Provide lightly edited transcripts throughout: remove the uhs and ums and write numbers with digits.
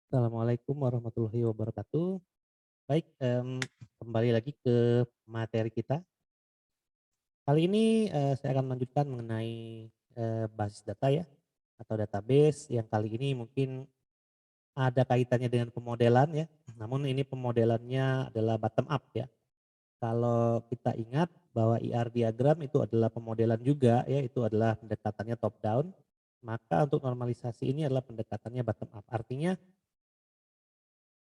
Assalamualaikum warahmatullahi wabarakatuh. Baik, kembali lagi ke materi kita. Kali ini, saya akan melanjutkan mengenai, basis data ya, atau database yang kali ini mungkin ada kaitannya dengan pemodelan ya, namun ini pemodelannya adalah bottom up ya. Kalau kita ingat bahwa IR diagram itu adalah pemodelan juga ya, itu adalah pendekatannya top down, maka untuk normalisasi ini adalah pendekatannya bottom up. Artinya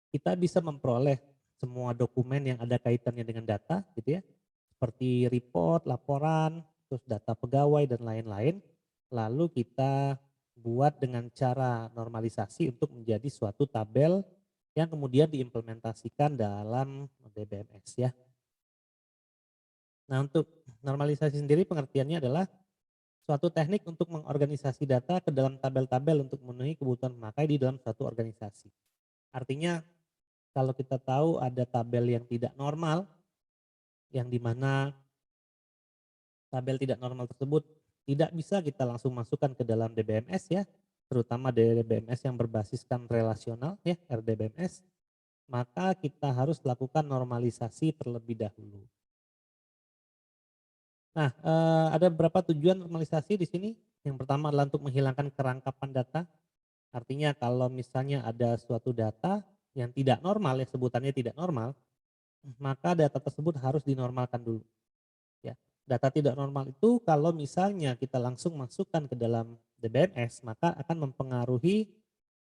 kita bisa memperoleh semua dokumen yang ada kaitannya dengan data gitu ya, seperti report, laporan, terus data pegawai dan lain-lain. Lalu kita buat dengan cara normalisasi untuk menjadi suatu tabel yang kemudian diimplementasikan dalam DBMS ya. Nah, untuk normalisasi sendiri pengertiannya adalah suatu teknik untuk mengorganisasi data ke dalam tabel-tabel untuk memenuhi kebutuhan pemakai di dalam suatu organisasi. Artinya kalau kita tahu ada tabel yang tidak normal, yang dimana tabel tidak normal tersebut tidak bisa kita langsung masukkan ke dalam DBMS ya, terutama DBMS yang berbasiskan relasional ya, RDBMS, maka kita harus lakukan normalisasi terlebih dahulu. Nah, ada beberapa tujuan normalisasi di sini. Yang pertama adalah untuk menghilangkan kerangkapan data. Artinya kalau misalnya ada suatu data yang tidak normal ya, sebutannya tidak normal, maka data tersebut harus dinormalkan dulu. Ya, data tidak normal itu kalau misalnya kita langsung masukkan ke dalam DBMS, maka akan mempengaruhi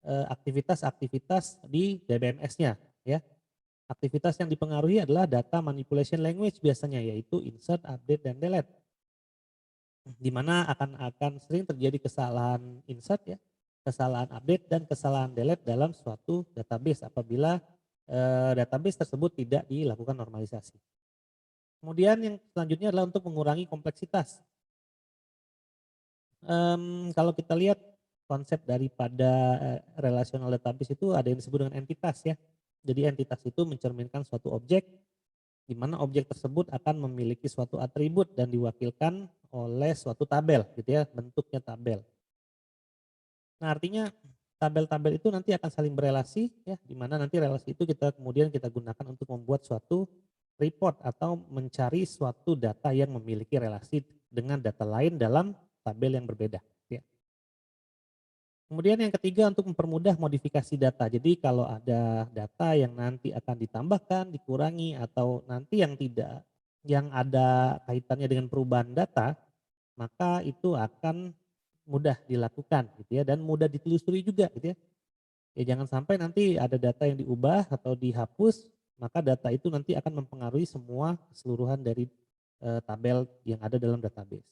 aktivitas-aktivitas di DBMS-nya. Ya, aktivitas yang dipengaruhi adalah data manipulation language biasanya, yaitu insert, update, dan delete. Di mana akan sering terjadi kesalahan insert ya, kesalahan update dan kesalahan delete dalam suatu database apabila database tersebut tidak dilakukan normalisasi. Kemudian yang selanjutnya adalah untuk mengurangi kompleksitas. Kalau kita lihat konsep daripada relational database itu ada yang disebut dengan entitas ya. Jadi entitas itu mencerminkan suatu objek, di mana objek tersebut akan memiliki suatu atribut dan diwakilkan oleh suatu tabel gitu ya, bentuknya tabel. Nah artinya tabel-tabel itu nanti akan saling berelasi ya, di mana nanti relasi itu kemudian kita gunakan untuk membuat suatu report atau mencari suatu data yang memiliki relasi dengan data lain dalam tabel yang berbeda. Ya. Kemudian yang ketiga untuk mempermudah modifikasi data. Jadi kalau ada data yang nanti akan ditambahkan, dikurangi atau nanti yang tidak, yang ada kaitannya dengan perubahan data, maka itu akan mudah dilakukan gitu ya dan mudah ditelusuri juga gitu ya. Ya jangan sampai nanti ada data yang diubah atau dihapus, maka data itu nanti akan mempengaruhi semua keseluruhan dari tabel yang ada dalam database.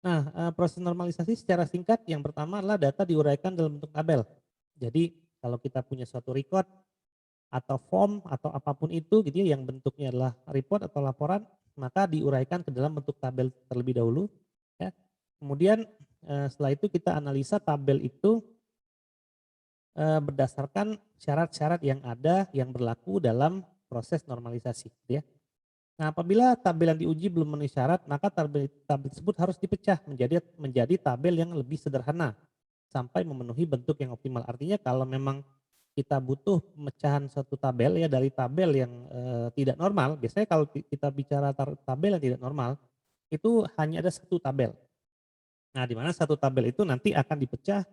Nah, proses normalisasi secara singkat yang pertama adalah data diuraikan dalam bentuk tabel. Jadi kalau kita punya suatu record atau form atau apapun itu gitu ya yang bentuknya adalah report atau laporan, maka diuraikan ke dalam bentuk tabel terlebih dahulu ya. Kemudian setelah itu kita analisa tabel itu berdasarkan syarat-syarat yang ada yang berlaku dalam proses normalisasi gitu ya. Nah, apabila tabel yang diuji belum memenuhi syarat, maka tabel, tabel tersebut harus dipecah menjadi tabel yang lebih sederhana sampai memenuhi bentuk yang optimal. Artinya kalau memang kita butuh pemecahan suatu tabel ya dari tabel yang tidak normal, biasanya kalau kita bicara tabel yang tidak normal, itu hanya ada satu tabel. Nah, di mana satu tabel itu nanti akan dipecah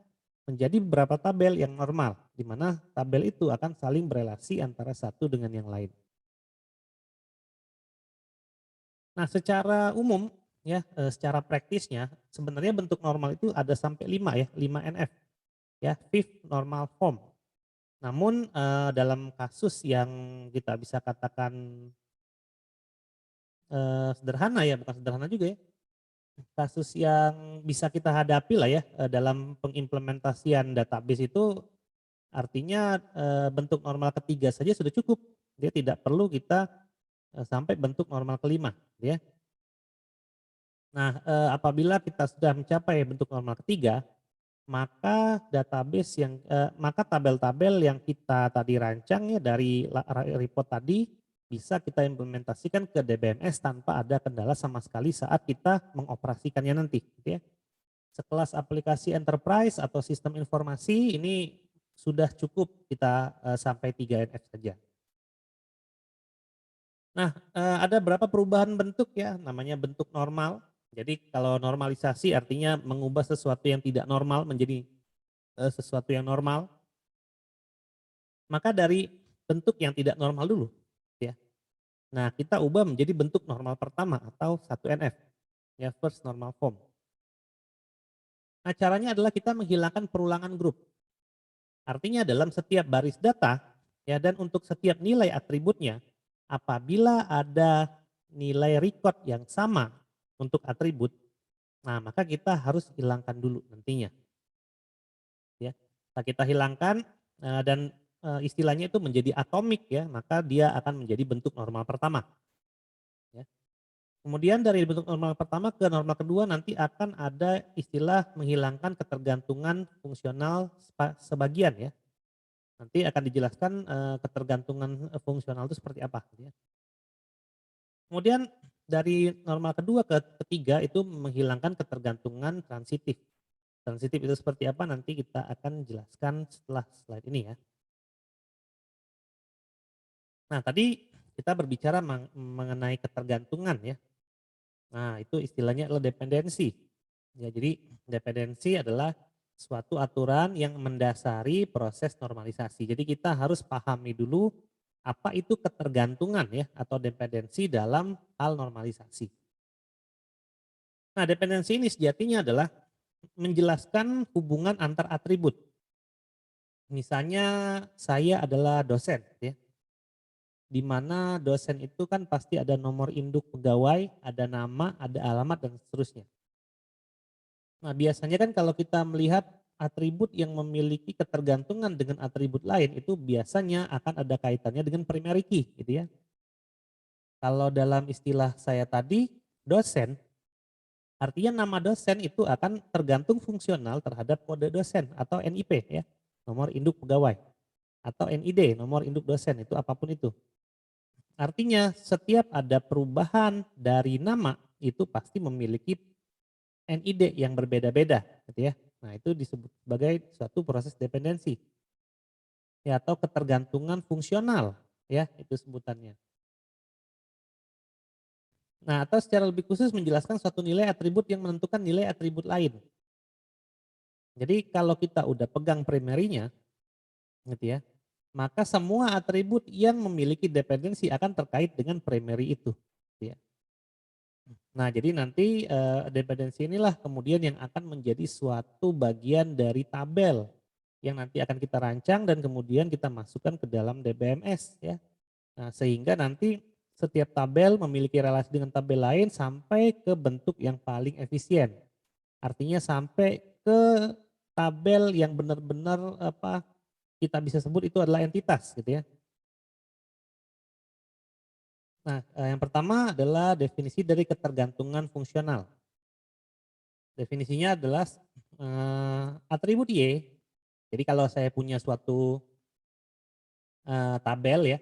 menjadi beberapa tabel yang normal, di mana tabel itu akan saling berelasi antara satu dengan yang lain. Nah, secara umum ya, secara praktisnya sebenarnya bentuk normal itu ada sampai 5 ya, 5 NF ya, fifth normal form. Namun dalam kasus yang kita bisa katakan sederhana ya, bukan sederhana juga ya, kasus yang bisa kita hadapi lah ya dalam pengimplementasian database itu artinya bentuk normal ketiga saja sudah cukup. Dia tidak perlu kita sampai bentuk normal kelima ya. Nah, apabila kita sudah mencapai bentuk normal ketiga, maka maka tabel-tabel yang kita tadi rancang ya dari report tadi bisa kita implementasikan ke DBMS tanpa ada kendala sama sekali saat kita mengoperasikannya nanti gitu ya. sekelas aplikasi enterprise atau sistem informasi ini sudah cukup kita sampai 3NF saja. Nah, ada berapa perubahan bentuk ya, namanya bentuk normal. Jadi kalau normalisasi artinya mengubah sesuatu yang tidak normal menjadi sesuatu yang normal. Maka dari bentuk yang tidak normal dulu ya. Nah, kita ubah menjadi bentuk normal pertama atau 1NF ya, first normal form. Nah, caranya adalah kita menghilangkan perulangan grup. Artinya dalam setiap baris data ya dan untuk setiap nilai atributnya apabila ada nilai record yang sama untuk atribut, nah maka kita harus hilangkan dulu nantinya. Ya. Nah, kita hilangkan dan istilahnya itu menjadi atomik ya, maka dia akan menjadi bentuk normal pertama. Ya. Kemudian dari bentuk normal pertama ke normal kedua nanti akan ada istilah menghilangkan ketergantungan fungsional sebagian ya. Nanti akan dijelaskan ketergantungan fungsional itu seperti apa. Gitu ya. Kemudian dari normal kedua ke ketiga itu menghilangkan ketergantungan transitif. Transitif itu seperti apa nanti kita akan jelaskan setelah slide ini ya. Nah tadi kita berbicara mengenai ketergantungan ya. Nah itu istilahnya adalah dependensi. Ya, jadi dependensi adalah suatu aturan yang mendasari proses normalisasi. Jadi kita harus pahami dulu apa itu ketergantungan ya atau dependensi dalam hal normalisasi. Nah dependensi ini sejatinya adalah menjelaskan hubungan antar atribut. Misalnya saya adalah dosen ya. Di mana dosen itu kan pasti ada nomor induk pegawai, ada nama, ada alamat dan seterusnya. Nah, biasanya kan kalau kita melihat atribut yang memiliki ketergantungan dengan atribut lain itu biasanya akan ada kaitannya dengan primary key gitu ya. Kalau dalam istilah saya tadi, dosen, artinya nama dosen itu akan tergantung fungsional terhadap kode dosen atau NIP ya, nomor induk pegawai. Atau NID, nomor induk dosen, itu apapun itu. Artinya setiap ada perubahan dari nama itu pasti memiliki NID yang berbeda-beda gitu ya. Nah, itu disebut sebagai suatu proses dependensi. Ya, atau ketergantungan fungsional ya, itu sebutannya. Nah, atau secara lebih khusus menjelaskan suatu nilai atribut yang menentukan nilai atribut lain. Jadi kalau kita udah pegang primary-nya gitu ya, maka semua atribut yang memiliki dependensi akan terkait dengan primary itu. Gitu ya. Nah, jadi nanti dependensi inilah kemudian yang akan menjadi suatu bagian dari tabel yang nanti akan kita rancang dan kemudian kita masukkan ke dalam DBMS ya. Nah, sehingga nanti setiap tabel memiliki relasi dengan tabel lain sampai ke bentuk yang paling efisien. Artinya sampai ke tabel yang benar-benar apa kita bisa sebut itu adalah entitas gitu ya. Nah, yang pertama adalah definisi dari ketergantungan fungsional. Definisinya adalah atribut Y. Jadi kalau saya punya suatu tabel ya,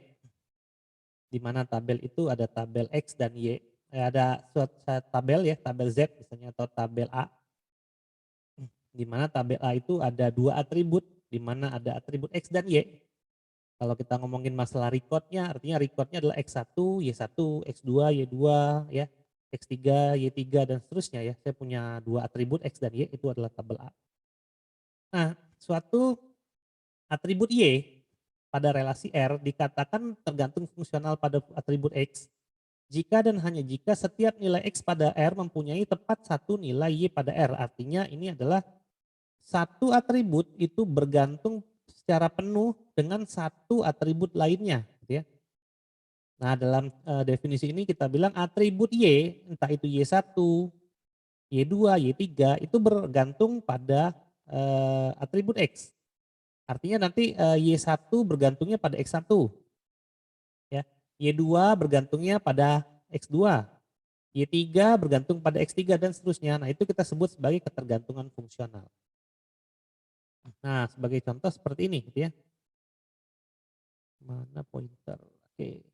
di mana tabel itu ada tabel X dan Y, ada suatu tabel ya, tabel Z misalnya atau tabel A, di mana tabel A itu ada dua atribut, di mana ada atribut X dan Y. Kalau kita ngomongin masalah recordnya, artinya recordnya adalah X1, Y1, X2, Y2, ya, X3, Y3, dan seterusnya ya. Saya punya dua atribut X dan Y, itu adalah tabel A. Nah, suatu atribut Y pada relasi R dikatakan tergantung fungsional pada atribut X jika dan hanya jika setiap nilai X pada R mempunyai tepat satu nilai Y pada R. Artinya ini adalah satu atribut itu bergantung secara penuh dengan satu atribut lainnya. Gitu ya. Nah dalam definisi ini kita bilang atribut Y, entah itu Y1, Y2, Y3 itu bergantung pada atribut X. Artinya nanti Y1 bergantungnya pada X1. Ya. Y2 bergantungnya pada X2. Y3 bergantung pada X3 dan seterusnya. Nah itu kita sebut sebagai ketergantungan fungsional. Nah sebagai contoh seperti ini gitu ya. Mana pointer? Oke.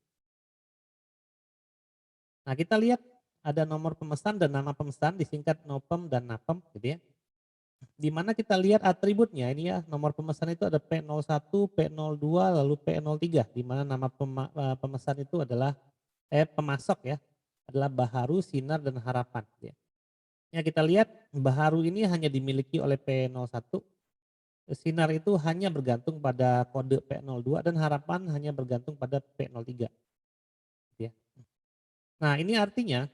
Nah kita lihat ada nomor pemesan dan nama pemesan disingkat nopem dan napem gitu ya. di mana kita lihat atributnya ini ya, nomor pemesan itu ada P01, P02, lalu P03, di mana nama pemesan itu adalah pemasok ya, adalah Baharu, Sinar, dan Harapan. Ya. Ya kita lihat Baharu ini hanya dimiliki oleh P01, Sinar itu hanya bergantung pada kode P02, dan Harapan hanya bergantung pada P03. Ya. Nah ini artinya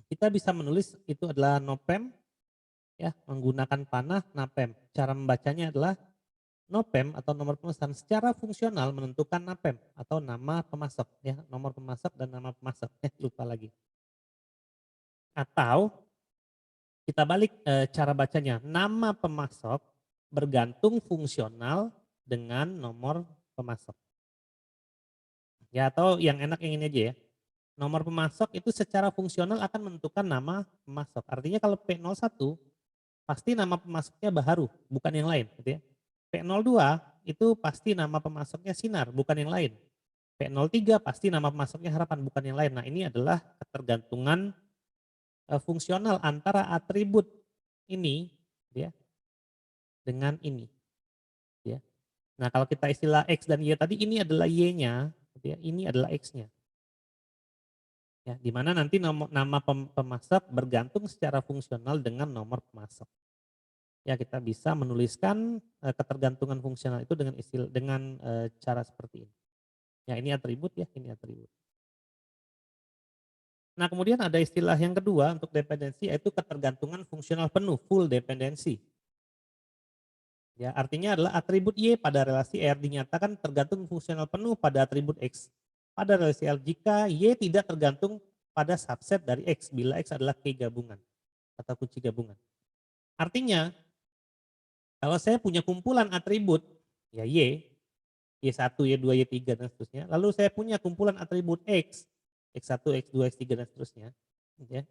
kita bisa menulis itu adalah nopem ya, menggunakan panah napem. Cara membacanya adalah nopem atau nomor pemesan secara fungsional menentukan napem atau nama pemasok ya, nomor pemasok dan nama pemasok. Lupa lagi. Atau kita balik cara bacanya, nama pemasok bergantung fungsional dengan nomor pemasok. Ya atau yang enak yang ini aja ya. Nomor pemasok itu secara fungsional akan menentukan nama pemasok. Artinya kalau P01 pasti nama pemasoknya Baharu, bukan yang lain gitu ya. P02 itu pasti nama pemasoknya Sinar, bukan yang lain. P03 pasti nama pemasoknya Harapan, bukan yang lain. Nah ini adalah ketergantungan fungsional antara atribut ini ya, dengan ini. Ya. Nah kalau kita istilah X dan Y tadi, ini adalah Y-nya, gitu ya, ini adalah X-nya. Ya, di mana nanti nama pemasok bergantung secara fungsional dengan nomor pemasok. Ya kita bisa menuliskan ketergantungan fungsional itu dengan cara seperti ini. Ya ini atribut ya, ini atribut. Nah kemudian ada istilah yang kedua untuk dependensi, yaitu ketergantungan fungsional penuh, full dependency. Ya artinya adalah atribut Y pada relasi R dinyatakan tergantung fungsional penuh pada atribut X pada relasi L jika Y tidak tergantung pada subset dari X bila X adalah key gabungan atau kunci gabungan. Artinya kalau saya punya kumpulan atribut ya Y1, Y2, Y3 dan seterusnya, lalu saya punya kumpulan atribut X, X1, X2, X3 dan seterusnya, ya,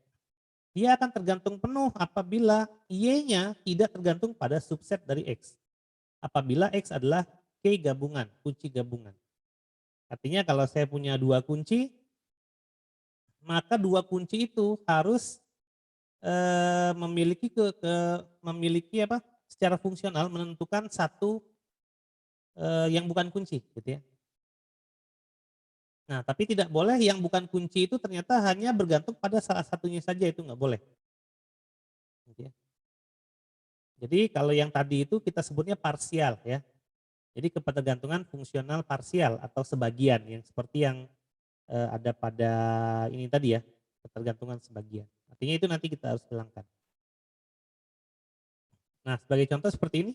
dia akan tergantung penuh apabila Y-nya tidak tergantung pada subset dari X. Apabila X adalah key gabungan, kunci gabungan. Artinya kalau saya punya dua kunci, maka dua kunci itu harus memiliki apa? Secara fungsional menentukan satu yang bukan kunci, gitu ya. Nah, tapi tidak boleh yang bukan kunci itu ternyata hanya bergantung pada salah satunya saja, itu nggak boleh. Gitu ya. Jadi kalau yang tadi itu kita sebutnya parsial ya. Jadi ketergantungan fungsional parsial atau sebagian yang seperti yang ada pada ini tadi ya, ketergantungan sebagian. Artinya itu nanti kita harus hilangkan. Nah, sebagai contoh seperti ini,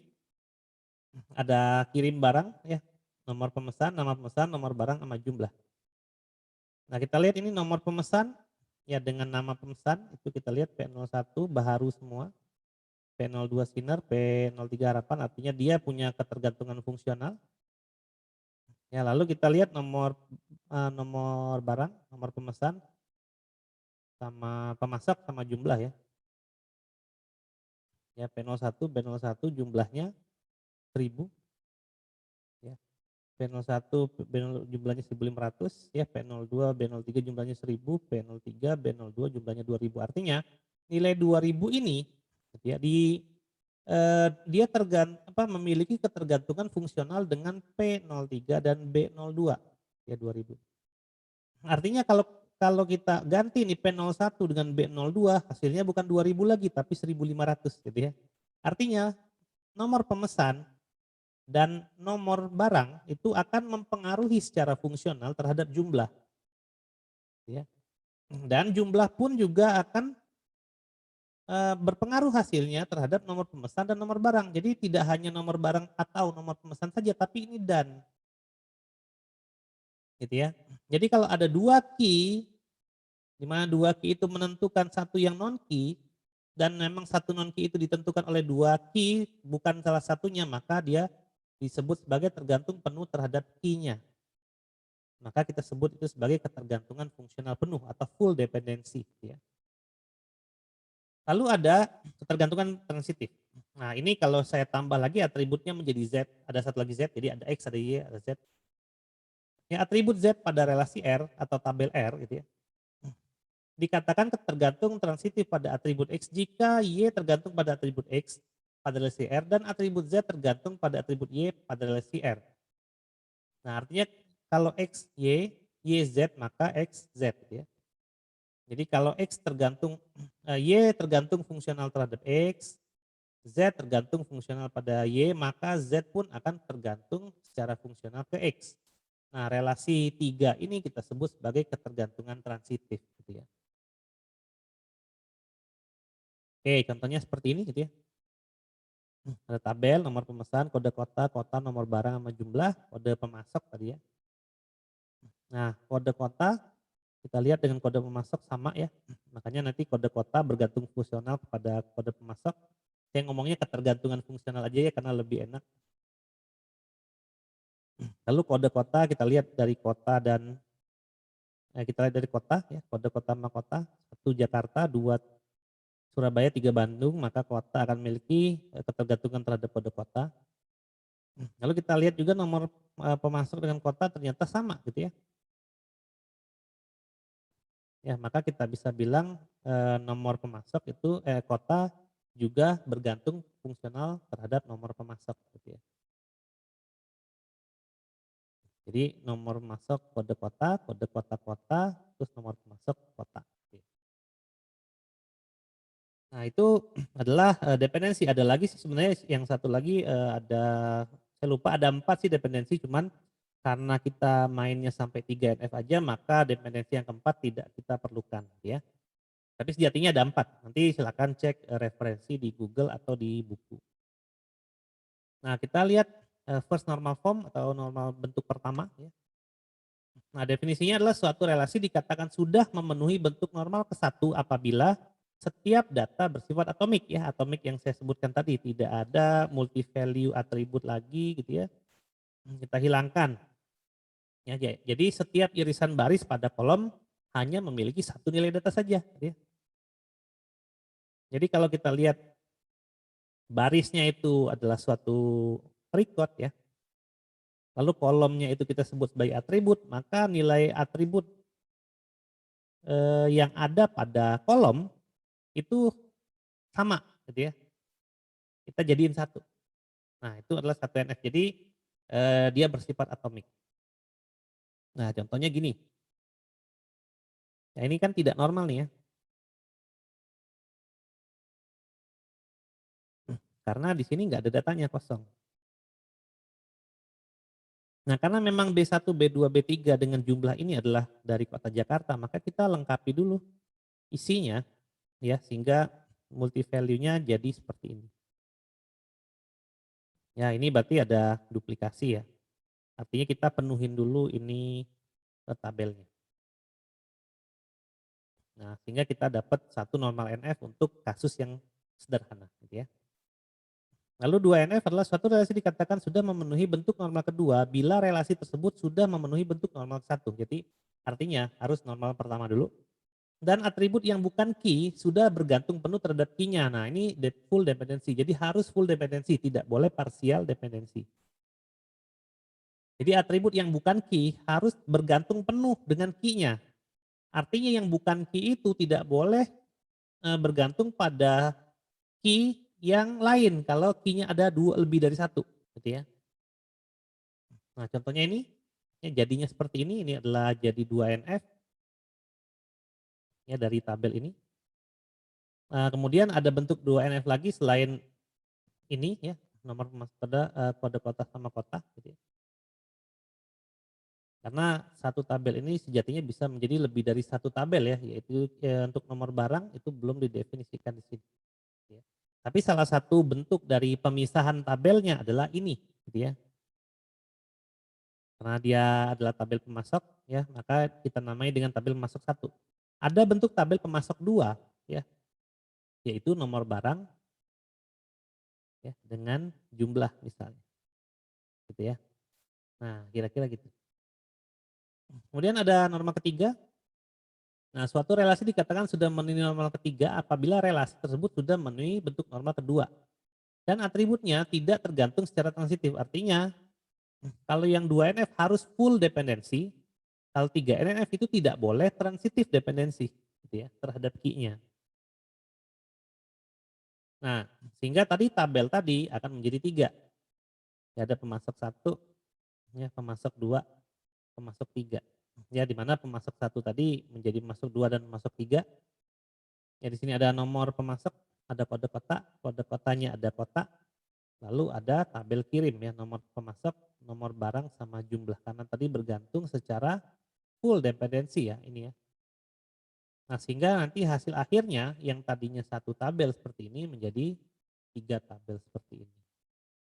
ada kirim barang ya, nomor pemesan, nomor barang sama jumlah. Nah, kita lihat ini nomor pemesan ya dengan nama pemesan itu kita lihat P01 Baharu semua. P02 Sinar, P03 Harapan, artinya dia punya ketergantungan fungsional. Ya, lalu kita lihat nomor barang, nomor pemesan sama pemasok sama jumlah ya. Ya P01 jumlahnya 1000 ya. P01 jumlahnya 1500 ya, P02 B03 jumlahnya 1000, P03 B02 jumlahnya 2000. Artinya nilai 2000 ini gitu ya dia memiliki ketergantungan fungsional dengan P03 dan B02 ya 2000. Artinya kalau kita ganti nih P01 dengan B02 hasilnya bukan 2000 lagi tapi 1500 gitu ya. Artinya nomor pemesan dan nomor barang itu akan mempengaruhi secara fungsional terhadap jumlah. Ya. Dan jumlah pun juga akan berpengaruh hasilnya terhadap nomor pemesan dan nomor barang. Jadi tidak hanya nomor barang atau nomor pemesan saja, tapi ini dan. Gitu ya. Jadi kalau ada dua key, di mana dua key itu menentukan satu yang non key, dan memang satu non key itu ditentukan oleh dua key, bukan salah satunya, maka dia disebut sebagai tergantung penuh terhadap key-nya. Maka kita sebut itu sebagai ketergantungan fungsional penuh atau full dependency. Ya. Lalu ada ketergantungan transitif. Nah ini kalau saya tambah lagi atributnya menjadi Z, ada satu lagi Z, jadi ada X, ada Y, ada Z. Ya atribut Z pada relasi R atau tabel R gitu ya. Dikatakan tergantung transitif pada atribut X jika Y tergantung pada atribut X pada relasi R dan atribut Z tergantung pada atribut Y pada relasi R. Nah, artinya kalau X Y, Y Z maka X Z gitu ya. Jadi kalau X tergantung Y tergantung fungsional terhadap X, Z tergantung fungsional pada Y, maka Z pun akan tergantung secara fungsional ke X. Nah, relasi 3 ini kita sebut sebagai ketergantungan transitif gitu ya. Oke, contohnya seperti ini gitu ya. Ada tabel, nomor pemesan, kode kota, nomor barang sama jumlah, kode pemasok tadi ya. Nah, kode kota kita lihat dengan kode pemasok sama ya. Makanya nanti kode kota bergantung fungsional kepada kode pemasok. Saya ngomongnya ketergantungan fungsional aja ya karena lebih enak. Lalu kode kota kita lihat dari kota dan kita lihat dari kota ya, kode kota sama kota. 1 Jakarta, 2 Surabaya, 3 Bandung, maka kota akan memiliki ketergantungan terhadap kode kota. Lalu kita lihat juga nomor pemasok dengan kota ternyata sama gitu ya. Ya, maka kita bisa bilang nomor pemasok itu kota juga bergantung fungsional terhadap nomor pemasok gitu ya. Jadi nomor masuk kode kota, terus nomor masuk kota. Nah itu adalah dependensi. Ada lagi sih sebenarnya yang satu lagi ada, saya lupa ada 4 sih dependensi, cuman karena kita mainnya sampai 3 NF aja maka dependensi yang keempat tidak kita perlukan ya. Tapi sejatinya ada 4. Nanti silakan cek referensi di Google atau di buku. Nah kita lihat first normal form atau normal bentuk pertama ya. Nah, definisinya adalah suatu relasi dikatakan sudah memenuhi bentuk normal ke-1 apabila setiap data bersifat atomik ya, atomik yang saya sebutkan tadi, tidak ada multi value atribut lagi gitu ya. Kita hilangkan. Ya, jadi setiap irisan baris pada kolom hanya memiliki satu nilai data saja gitu ya. Jadi kalau kita lihat barisnya itu adalah suatu record ya. Lalu kolomnya itu kita sebut sebagai atribut, maka nilai atribut yang ada pada kolom itu sama gitu ya. Kita jadiin satu. Nah, itu adalah satu NF. Jadi dia bersifat atomik. Nah, contohnya gini. Nah, ini kan tidak normal nih ya. Karena di sini nggak ada datanya kosong. Nah, karena memang B1, B2, B3 dengan jumlah ini adalah dari kota Jakarta, maka kita lengkapi dulu isinya ya sehingga multi value-nya jadi seperti ini. Ya, ini berarti ada duplikasi ya. Artinya kita penuhin dulu ini tabelnya. Nah, sehingga kita dapat satu normal NF untuk kasus yang sederhana gitu ya. Lalu 2NF adalah suatu relasi dikatakan sudah memenuhi bentuk normal kedua bila relasi tersebut sudah memenuhi bentuk normal satu. Jadi artinya harus normal pertama dulu. Dan atribut yang bukan key sudah bergantung penuh terhadap key-nya. Nah, ini full dependency. Jadi harus full dependency, tidak boleh partial dependency. Jadi atribut yang bukan key harus bergantung penuh dengan key-nya. Artinya yang bukan key itu tidak boleh bergantung pada key yang lain kalau key-nya ada lebih dari satu gitu ya. Nah, contohnya ini jadinya seperti ini adalah jadi 2NF ya dari tabel ini. Nah, kemudian ada bentuk 2NF lagi selain ini ya, nomor kode kota sama kota gitu ya. Karena satu tabel ini sejatinya bisa menjadi lebih dari satu tabel ya, yaitu untuk nomor barang itu belum didefinisikan di sini. Ya. Tapi salah satu bentuk dari pemisahan tabelnya adalah ini, gitu ya. Karena dia adalah tabel pemasok, ya, maka kita namai dengan tabel pemasok 1. Ada bentuk tabel pemasok 2, ya, yaitu nomor barang, ya, dengan jumlah misalnya, gitu ya. Nah, kira-kira gitu. Kemudian ada norma ketiga. Nah, suatu relasi dikatakan sudah memenuhi norma ketiga apabila relasi tersebut sudah memenuhi bentuk norma kedua. Dan atributnya tidak tergantung secara transitif. Artinya, kalau yang 2NF harus full dependensi, kalau 3NF itu tidak boleh transitif dependensi. gitu ya terhadap Q-nya. Nah, sehingga tadi tabel tadi akan menjadi 3. Ya, ada pemasok 1, ya, pemasok 2, pemasok 3. Ya, di mana pemasok 1 tadi menjadi pemasok 2 dan pemasok 3. Ya, di sini ada nomor pemasok, ada kode kotanya ada kotak, lalu ada tabel kirim ya, nomor pemasok, nomor barang sama jumlah. Karena tadi bergantung secara full dependensi ya ini ya. Nah, sehingga nanti hasil akhirnya yang tadinya 1 tabel seperti ini menjadi 3 tabel seperti ini.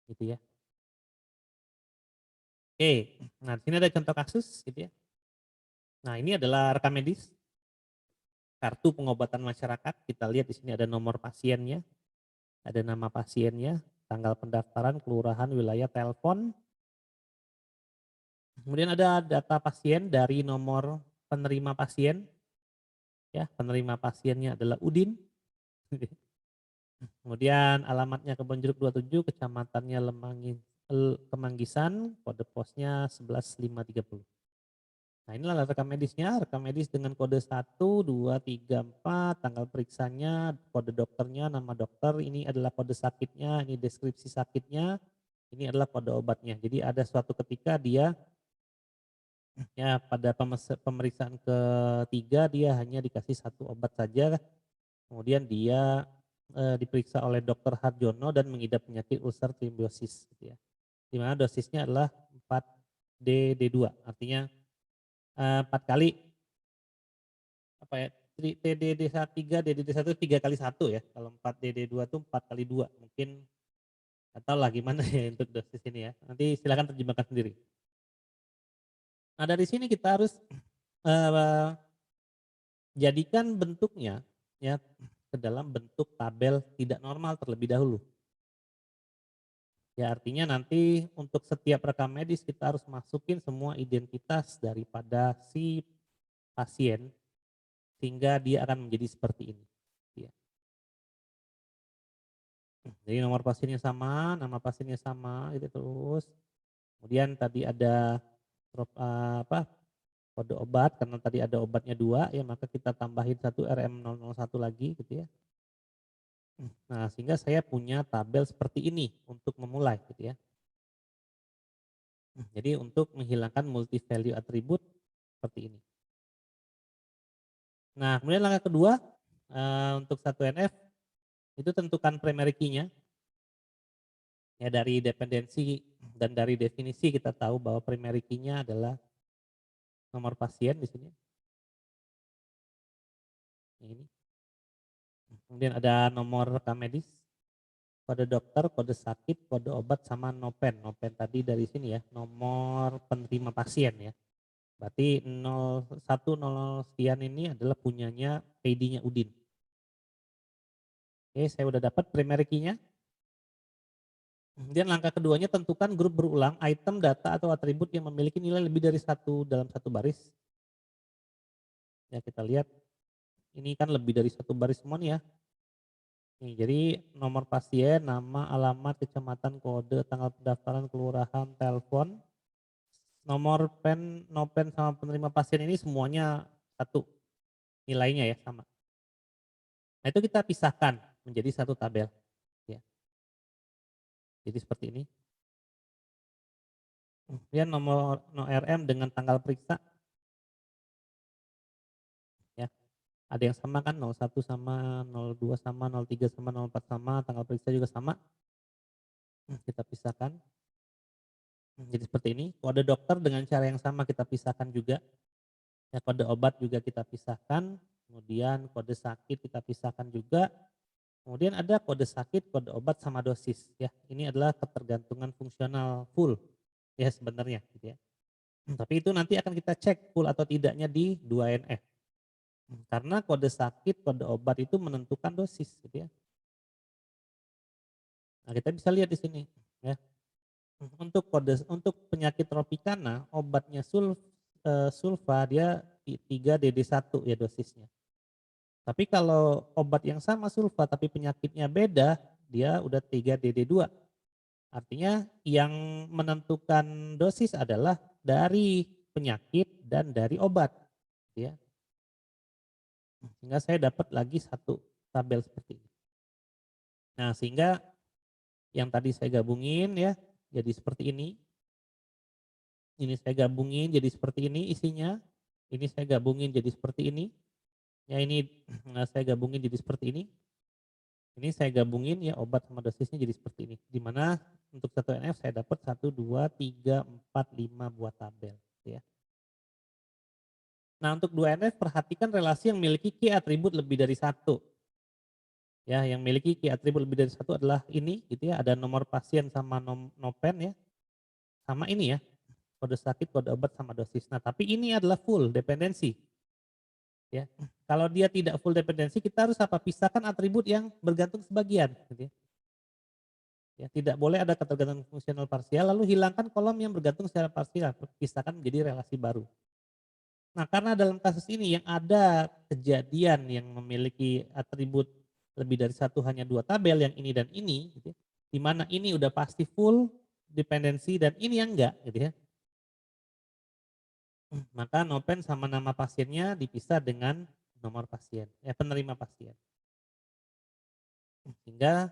Gitu ya. Oke, nah di sini ada contoh kasus gitu ya. Nah, ini adalah rekam medis kartu pengobatan masyarakat. Kita lihat di sini ada nomor pasiennya, ada nama pasiennya, tanggal pendaftaran, kelurahan, wilayah, telepon. Kemudian ada data pasien dari nomor penerima pasien. Ya, penerima pasiennya adalah Udin. Kemudian alamatnya Kebon Jeruk 27, kecamatannya Kemanggisan, kode posnya 11530. Nah, inilah rekam medisnya, rekam medis dengan kode 1, 2, 3, 4, tanggal periksanya, kode dokternya, nama dokter, ini adalah kode sakitnya, ini deskripsi sakitnya, ini adalah kode obatnya. Jadi ada suatu ketika dia ya pada pemeriksaan ketiga dia hanya dikasih 1 obat saja, kemudian dia diperiksa oleh dokter Harjono dan mengidap penyakit ulcer trimbiosis gitu ya. Di mana dosisnya adalah 4DD2, artinya 4 kali apa ya, TDD3, DDD1 3 kali 1 ya. Kalau 4DD2 itu 4 kali 2. Mungkin nggak tahu lah gimana ya untuk dosis ini ya. Nanti silakan terjemahkan sendiri. Nah, dari sini kita harus jadikan bentuknya ya ke dalam bentuk tabel tidak normal terlebih dahulu. Ya, artinya nanti untuk setiap rekam medis kita harus masukin semua identitas daripada si pasien sehingga dia akan menjadi seperti ini. Ya. Jadi nomor pasiennya sama, nama pasiennya sama, itu terus. Kemudian tadi ada kode obat, karena tadi ada obatnya 2, ya maka kita tambahin 1 RM001 lagi gitu ya. Nah, sehingga saya punya tabel seperti ini untuk memulai gitu ya. Jadi untuk menghilangkan multi value atribut seperti ini. Nah, kemudian langkah kedua untuk 1NF itu tentukan primary key-nya. Ya, dari dependensi dan dari definisi kita tahu bahwa primary key-nya adalah nomor pasien di sini. Ini. Kemudian ada nomor rekam medis, kode dokter, kode sakit, kode obat sama nopen. Nopen tadi dari sini ya, nomor penerima pasien ya. Berarti 0100 sekian ini adalah punyanya ID-nya Udin. Oke, saya udah dapat primary key-nya. Kemudian langkah keduanya tentukan grup berulang item, data atau atribut yang memiliki nilai lebih dari 1 dalam 1 baris. Ya, kita lihat ini kan lebih dari 1 baris semua nih ya. Nih, jadi nomor pasien, nama, alamat, kecamatan, kode, tanggal pendaftaran, kelurahan, telepon, nomor pen, nopen sama penerima pasien ini semuanya 1 nilainya ya sama. Nah, itu kita pisahkan menjadi 1 tabel. Ya. Jadi seperti ini. Kemudian nomor RM dengan tanggal periksa. Ya. Ada yang sama kan, 01 sama, 02 sama, 03 sama, 04 sama, tanggal periksa juga sama. Kita pisahkan. Jadi seperti ini. Kode dokter dengan cara yang sama kita pisahkan juga. Ya, kode obat juga kita pisahkan. Kemudian kode sakit kita pisahkan juga. Kemudian ada kode sakit, kode obat sama dosis. Ya, ini adalah ketergantungan fungsional full. Ya sebenarnya. Gitu ya. Tapi itu nanti akan kita cek full atau tidaknya di 2NF. Karena kode sakit, kode obat itu menentukan dosis. Gitu ya. Nah, kita bisa lihat di sini. Ya. Untuk penyakit tropikana, obatnya sulfa dia 3DD1 ya dosisnya. Tapi kalau obat yang sama sulfa tapi penyakitnya beda, dia udah 3DD2. Artinya yang menentukan dosis adalah dari penyakit dan dari obat. Ya. Sehingga saya dapat lagi satu tabel seperti ini. Nah, sehingga yang tadi saya gabungin ya, jadi seperti ini. Ini saya gabungin jadi seperti ini isinya. Ini saya gabungin jadi seperti ini. Ya ini saya gabungin jadi seperti ini. Ini saya gabungin ya obat sama dosisnya jadi seperti ini. Di mana untuk satu NF saya dapat 1, 2, 3, 4, 5 buah tabel. Ya. Nah untuk 2 NF perhatikan relasi yang memiliki key atribut lebih dari satu. Ya, yang memiliki key atribut lebih dari satu adalah ini gitu ya. Ada nomor pasien sama nopen ya. Sama ini ya. Kode sakit, kode obat sama dosis. Nah tapi ini adalah full dependensi. Ya. Kalau dia tidak full dependensi, kita harus apa? Pisahkan atribut yang bergantung sebagian. Gitu ya. Ya, tidak boleh ada ketergantungan fungsional parsial, lalu hilangkan kolom yang bergantung secara parsial, pisahkan menjadi relasi baru. Nah, karena dalam kasus ini yang ada kejadian yang memiliki atribut lebih dari satu hanya dua tabel, yang ini dan ini, gitu ya, di mana ini udah pasti full dependensi dan ini yang enggak, gitu ya. Maka nopen sama nama pasiennya dipisah dengan nomor pasien, penerima pasien. Sehingga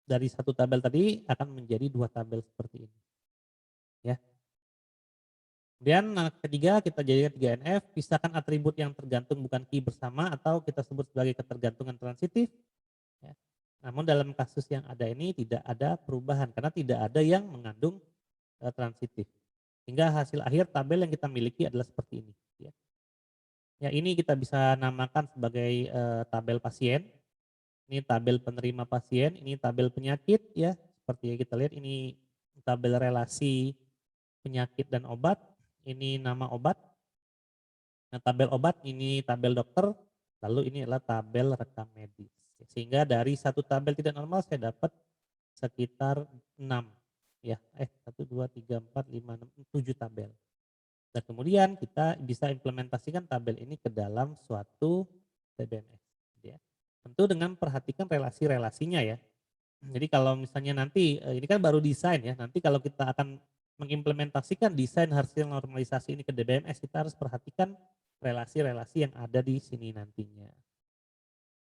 dari satu tabel tadi akan menjadi dua tabel seperti ini. Ya. Kemudian ketiga kita jadikan 3NF, pisahkan atribut yang tergantung bukan key bersama atau kita sebut sebagai ketergantungan transitif. Ya. Namun dalam kasus yang ada ini tidak ada perubahan karena tidak ada yang mengandung transitif. Hingga hasil akhir tabel yang kita miliki adalah seperti ini. Ya, ya ini kita bisa namakan sebagai tabel pasien. Ini tabel penerima pasien, ini tabel penyakit ya. Seperti yang kita lihat ini tabel relasi penyakit dan obat, ini nama obat. Nah, tabel obat ini tabel dokter, lalu ini adalah tabel rekam medis. Sehingga dari satu tabel tidak normal saya dapat sekitar 6 ya. 1 2 3 4 5 6 7 tabel. Dan kemudian kita bisa implementasikan tabel ini ke dalam suatu TBMS ya. Tentu dengan perhatikan relasi-relasinya ya. Jadi kalau misalnya nanti ini kan baru desain ya. Nanti kalau kita akan mengimplementasikan desain hasil normalisasi ini ke DBMS, kita harus perhatikan relasi-relasi yang ada di sini nantinya.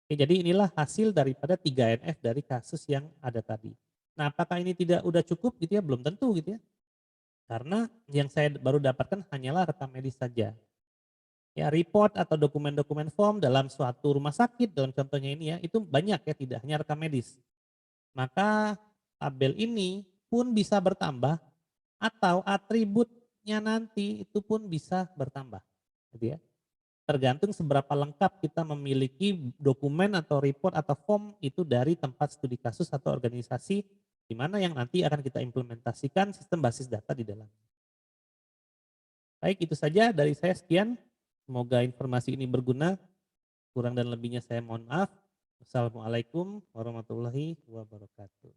Oke, jadi inilah hasil daripada 3NF dari kasus yang ada tadi. Nah, apakah ini tidak udah cukup gitu ya? Belum tentu gitu ya. Karena yang saya baru dapatkan hanyalah rekam medis saja. Ya, report atau dokumen-dokumen form dalam suatu rumah sakit, dalam contohnya ini ya, itu banyak ya, tidak hanya rekam medis. Maka tabel ini pun bisa bertambah atau atributnya nanti itu pun bisa bertambah. Gitu ya. Tergantung seberapa lengkap kita memiliki dokumen atau report atau form itu dari tempat studi kasus atau organisasi di mana yang nanti akan kita implementasikan sistem basis data di dalam. Baik, itu saja dari saya sekian. Semoga informasi ini berguna. Kurang dan lebihnya saya mohon maaf. Wassalamualaikum warahmatullahi wabarakatuh.